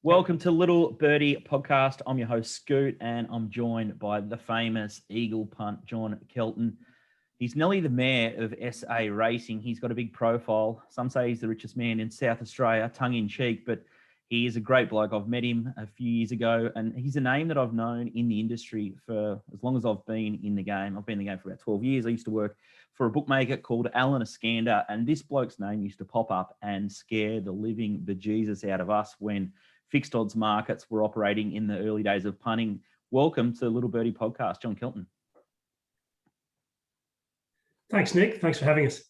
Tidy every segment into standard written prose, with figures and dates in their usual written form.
Welcome to Little Birdie podcast. I'm your host, Scoot, and I'm joined by the famous Eagle punt, John Kelton. He's nearly the mayor of SA Racing. He's got a big profile. Some say he's the richest man in South Australia, tongue in cheek, but he is a great bloke. I've met him a few years ago, and he's a name that I've known in the industry for as long as I've been in the game. I've been in the game for about 12 years. I used to work for a bookmaker called Alan Iskander, and this bloke's name used to pop up and scare the living bejesus out of us when fixed odds markets were operating in the early days of punting. Welcome to the Little Birdie podcast, John Kelton. Thanks, Nick. Thanks for having us.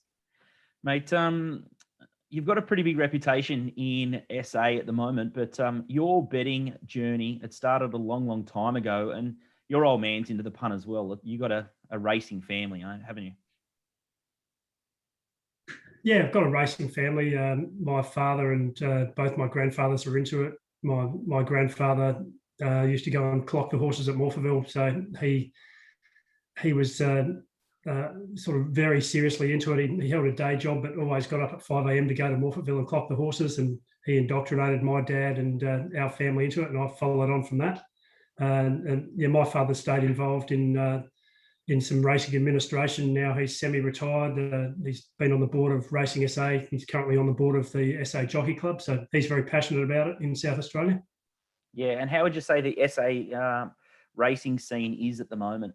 Mate, you've got a pretty big reputation in SA at the moment, but your betting journey, it started a long, long time ago, and your old man's into the punt as well. You got a racing family, haven't you? Yeah, I've got a racing family. My father and both my grandfathers are into it. My grandfather used to go and clock the horses at Morphettville, so he was sort of very seriously into it. He held a day job, but always got up at 5 a.m. to go to Morphettville and clock the horses, and he indoctrinated my dad and our family into it, and I followed on from that. And my father stayed involved in some racing administration. Now he's semi-retired. He's been on the board of Racing SA. He's currently on the board of the SA Jockey Club. So he's very passionate about it in South Australia. Yeah, and how would you say the SA racing scene is at the moment?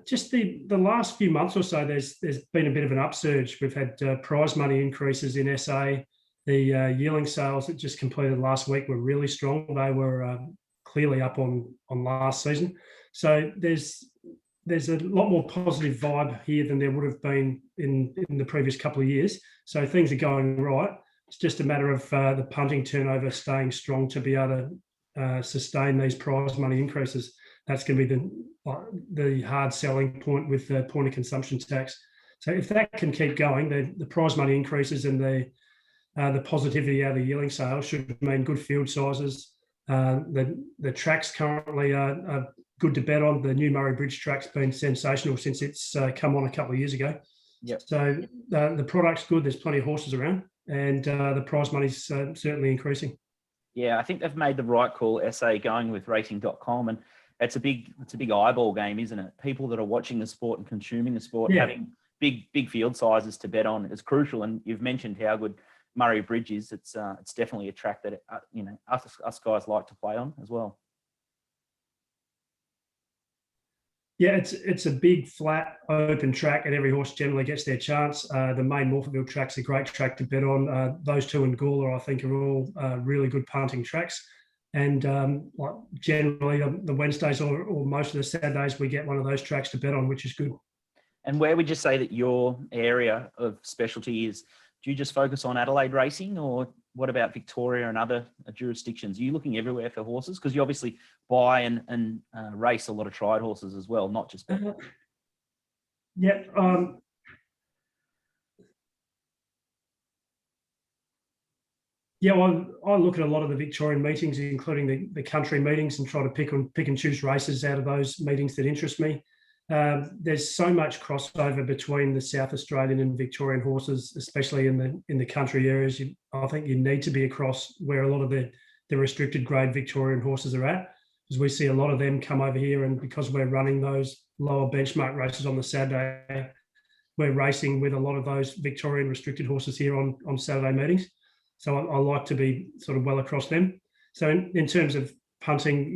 Just the last few months or so, there's been a bit of an upsurge. We've had prize money increases in SA. The yearling sales that just completed last week were really strong. They were clearly up on last season. So there's a lot more positive vibe here than there would have been in the previous couple of years. So things are going right. It's just a matter of the punting turnover staying strong to be able to sustain these prize money increases. That's going to be the hard selling point with the point of consumption tax. So if that can keep going, the prize money increases and the positivity out of the yearling sales should mean good field sizes. The tracks currently are good to bet on. The new Murray Bridge track's been sensational since it's come on a couple of years ago. Yep. So the product's good. There's plenty of horses around, and the prize money's certainly increasing. Yeah, I think they've made the right call, SA, going with racing.com, and it's a big eyeball game, isn't it? People that are watching the sport and consuming the sport, having big field sizes to bet on is crucial. And you've mentioned how good Murray Bridge is. It's definitely a track that us guys like to play on as well. Yeah, it's a big, flat, open track, and every horse generally gets their chance. The main Morphettville track's a great track to bet on. Those two in Gawler, I think, are all really good punting tracks. And generally, the Wednesdays or most of the Saturdays, we get one of those tracks to bet on, which is good. And where would you say that your area of specialty is? Do you just focus on Adelaide racing, or what about Victoria and other jurisdictions? Are you looking everywhere for horses? Because you obviously buy and race a lot of tried horses as well, not just. I look at a lot of the Victorian meetings, including the country meetings, and try to pick and choose races out of those meetings that interest me. There's so much crossover between the South Australian and Victorian horses, especially in the country areas. I think you need to be across where a lot of the restricted grade Victorian horses are at, because we see a lot of them come over here, and because we're running those lower benchmark races on the Saturday, we're racing with a lot of those Victorian restricted horses here on Saturday meetings. So I like to be sort of well across them. So in terms of punting,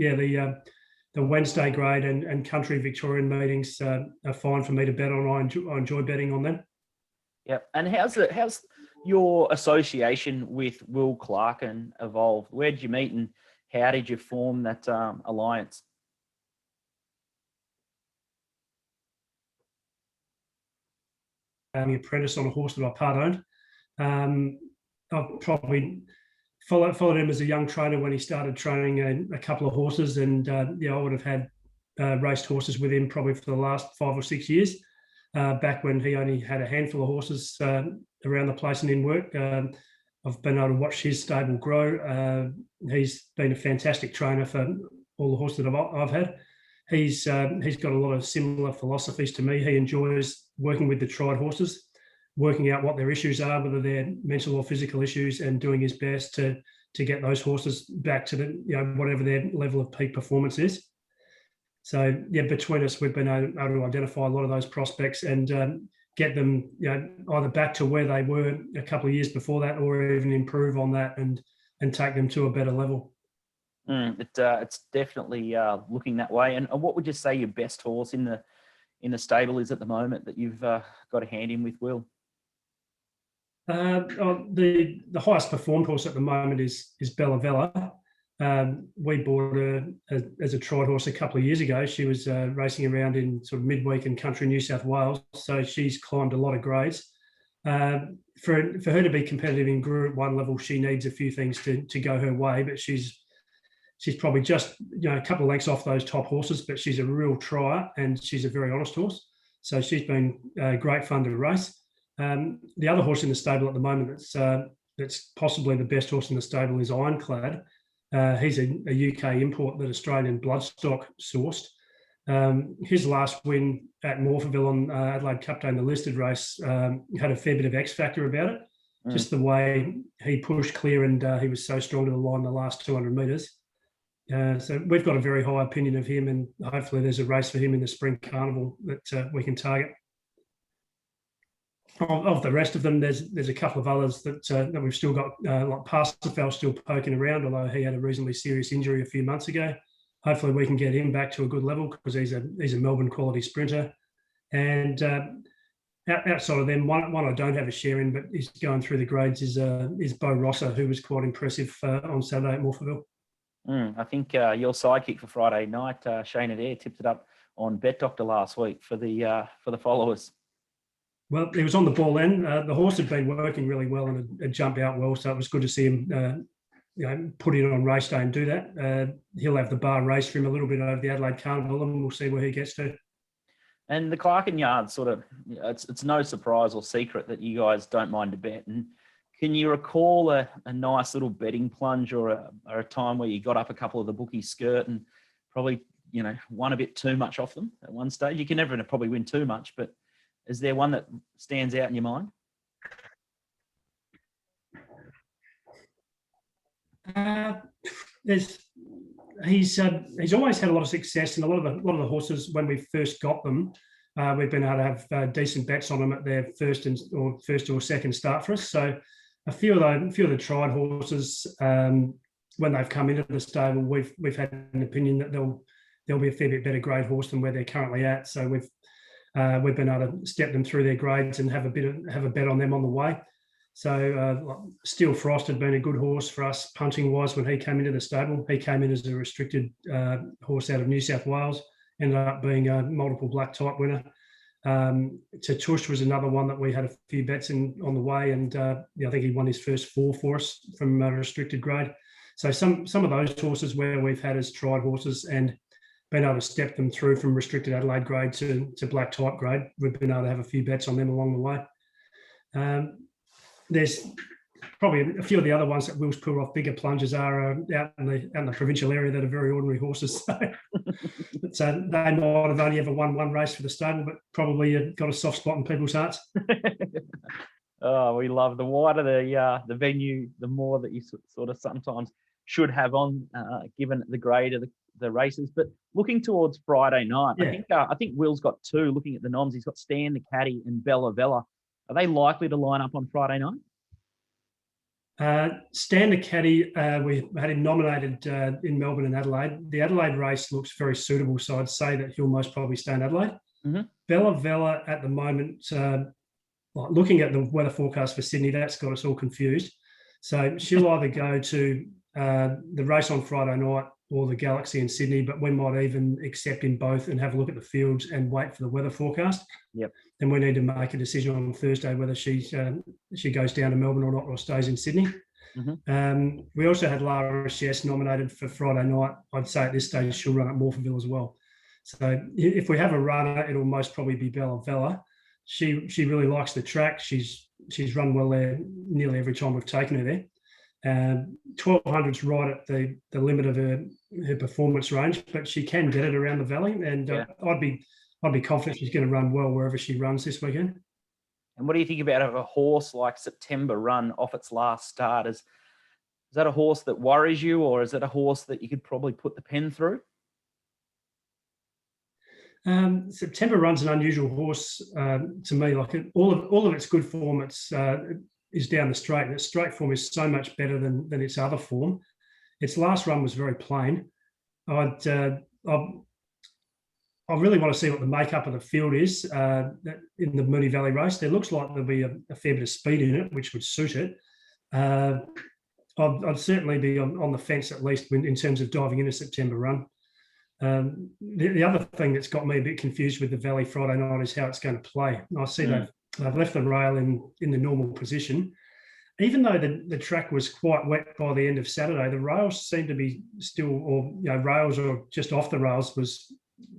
the Wednesday grade and country Victorian meetings are fine for me to bet on. I enjoy betting on them. Yeah, and how's your association with Will Clarkin evolved? Where did you meet, and how did you form that alliance? I'm an apprentice on a horse that I part owned. I've probably followed him as a young trainer when he started training a couple of horses, and I would have had raced horses with him probably for the last 5 or 6 years, back when he only had a handful of horses around the place and in work. I've been able to watch his stable grow. He's been a fantastic trainer for all the horses that I've had. He's got a lot of similar philosophies to me. He enjoys working with the tried horses, working out what their issues are, whether they're mental or physical issues, and doing his best to to get those horses back to the whatever their level of peak performance is. So between us, we've been able to identify a lot of those prospects and get them either back to where they were a couple of years before that, or even improve on that and take them to a better level. It's definitely looking that way. And what would you say your best horse in the stable is at the moment that you've got a hand in with, Will? The highest performed horse at the moment is Bella Vella. We bought her as a trot horse a couple of years ago. She was racing around in sort of midweek and country New South Wales, so she's climbed a lot of grades. For her to be competitive in Group 1 level, she needs a few things to go her way, but she's probably just a couple of lengths off those top horses, but she's a real trier and she's a very honest horse. So she's been great fun to race. The other horse in the stable at the moment that's possibly the best horse in the stable is Ironclad. He's a UK import that Australian Bloodstock sourced. His last win at Morphettville on Adelaide Cup Day in the listed race had a fair bit of X factor about it. Just the way he pushed clear and he was so strong to the line the last 200 metres. So we've got a very high opinion of him, and hopefully there's a race for him in the Spring Carnival that we can target. Of the rest of them, there's a couple of others that we've still got, like Parsifal still poking around, although he had a reasonably serious injury a few months ago. Hopefully we can get him back to a good level because he's a Melbourne quality sprinter. And outside of them, one I don't have a share in, but he's going through the grades is Bo Rosser, who was quite impressive on Saturday at Morphettville. I think your sidekick for Friday night, Shane Adair, tipped it up on Bet Doctor last week for the followers. Well, he was on the ball then. The horse had been working really well and had jumped out well, so it was good to see him put in on race day and do that. He'll have the bar race for him a little bit over the Adelaide Carnival, and we'll see where he gets to. And the Clarkin Yard, sort of, it's no surprise or secret that you guys don't mind to bet. And can you recall a nice little betting plunge or a time where you got up a couple of the bookies' skirt and probably, won a bit too much off them at one stage? You can never probably win too much, but is there one that stands out in your mind? He's always had a lot of success, and a lot of the horses when we first got them, we've been able to have decent bets on them at their first or second start for us. So a few of the tried horses, when they've come into the stable, we've had an opinion that they'll be a fair bit better grade horse than where they're currently at. So we've been able to step them through their grades and have a bet on them on the way. So Steel Frost had been a good horse for us punching wise when he came into the stable. He came in as a restricted horse out of New South Wales, ended up being a multiple black type winner. Tush was another one that we had a few bets in on the way, and I think he won his first 4 for us from a restricted grade. So some of those horses where we've had as tried horses and been able to step them through from restricted Adelaide grade to black type grade, we've been able to have a few bets on them along the way. There's probably a few of the other ones that Will's pulled off bigger plunges are out in the provincial area that are very ordinary horses. So they might have only ever won one race for the stable, but probably got a soft spot in people's hearts. Oh, we love the wider the venue, the more that you sort of sometimes should have on, given the grade of the races. But looking towards Friday night, I think Will's got 2. Looking at the noms, he's got Stan the Caddy and Bella Vella. Are they likely to line up on Friday night? Stan the Caddy, we had him nominated in Melbourne and Adelaide. The Adelaide race looks very suitable, so I'd say that he'll most probably stay in Adelaide. Mm-hmm. Bella Vella at the moment, looking at the weather forecast for Sydney, that's got us all confused. So she'll either go to the race on Friday night or the Galaxy in Sydney, but we might even accept in both and have a look at the fields and wait for the weather forecast. Yep. Then we need to make a decision on Thursday whether she goes down to Melbourne or not, or stays in Sydney. Mm-hmm. We also had Lara Chess nominated for Friday night. I'd say at this stage she'll run at Morphettville as well. So if we have a runner, it'll most probably be Bella Vella. She really likes the track. She's run well there nearly every time we've taken her there. 1200's right at the limit of her performance range, but she can get it around the valley, and I'd be confident she's going to run well wherever she runs this weekend. And what do you think about a horse like September Run off its last start? Is that a horse that worries you, or is it a horse that you could probably put the pen through? September Run's an unusual horse to me. Like all of its good form, is down the straight, and its straight form is so much better than its other form. Its last run was very plain. I really want to see what the makeup of the field is in the Moonee Valley race. There looks like there'll be a fair bit of speed in it, which would suit it. I'd certainly be on the fence, at least in terms of diving into September Run. The other thing that's got me a bit confused with the Valley Friday night is how it's going to play. I see they've left the rail in the normal position. Even though the track was quite wet by the end of Saturday, the rails seem to be still, or rails or just off the rails was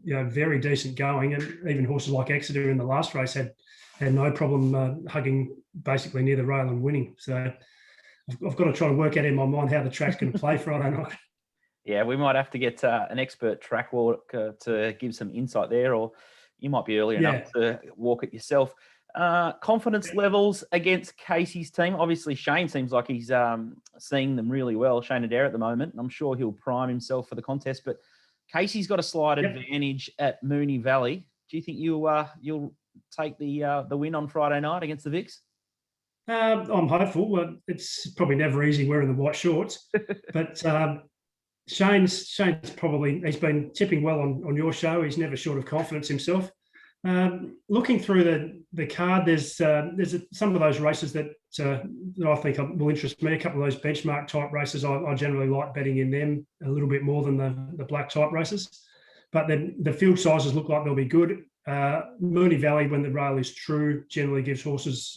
very decent going, and even horses like Exeter in the last race had no problem hugging basically near the rail and winning. So I've got to try and work out in my mind how the track's going to play Friday night. Yeah, we might have to get an expert track walker to give some insight there, or you might be early enough to walk it yourself. Confidence levels against Casey's team. Obviously, Shane seems like he's seeing them really well, Shane Adair at the moment. I'm sure he'll prime himself for the contest, but Casey's got a slight advantage at Moonee Valley. Do you think you'll take the win on Friday night against the Vicks? I'm hopeful. It's probably never easy wearing the white shorts, but Shane's probably, he's been tipping well on your show. He's never short of confidence himself. Looking through the card, there's some of those races that I think will interest me. A couple of those benchmark type races, I generally like betting in them a little bit more than the black type races. But the field sizes look like they'll be good. Moonee Valley, when the rail is true, generally gives horses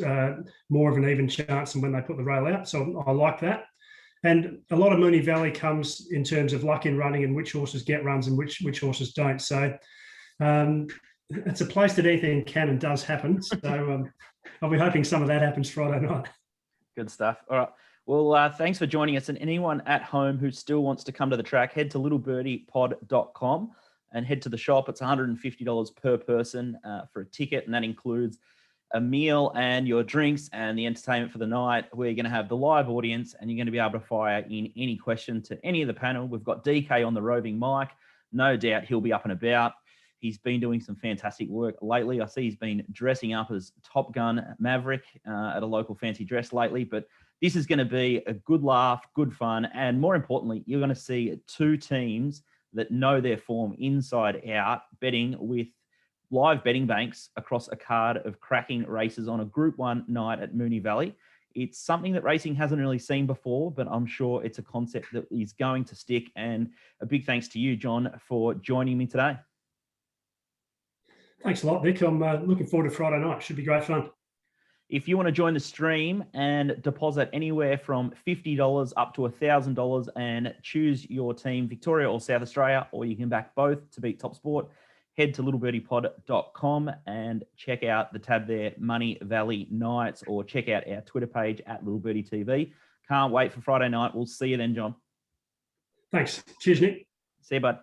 more of an even chance than when they put the rail out. So I like that. And a lot of Moonee Valley comes in terms of luck in running and which horses get runs and which horses don't. So it's a place that anything can and does happen. So I'll be hoping some of that happens Friday night. Good stuff. All right. Well, thanks for joining us. And anyone at home who still wants to come to the track, head to littlebirdie.pod.com and head to the shop. It's $150 per person for a ticket, and that includes a meal and your drinks and the entertainment for the night. We're going to have the live audience, and you're going to be able to fire in any question to any of the panel. We've got DK on the roving mic. No doubt he'll be up and about. He's been doing some fantastic work lately. I see he's been dressing up as Top Gun Maverick at a local fancy dress lately. But this is going to be a good laugh, good fun, and more importantly, you're going to see two teams that know their form inside out, betting with live betting banks across a card of cracking races on a Group 1 night at Moonee Valley. It's something that racing hasn't really seen before, but I'm sure it's a concept that is going to stick. And a big thanks to you, John, for joining me today. Thanks a lot, Vic. I'm looking forward to Friday night. Should be great fun. If you want to join the stream and deposit anywhere from $50 up to $1,000 and choose your team, Victoria or South Australia, or you can back both to beat Top Sport, head to littlebirdie.pod.com and check out the tab there, Moonee Valley Nights, or check out our Twitter page at Little Birdie TV. Can't wait for Friday night. We'll see you then, John. Thanks. Cheers, Nick. See you, bud.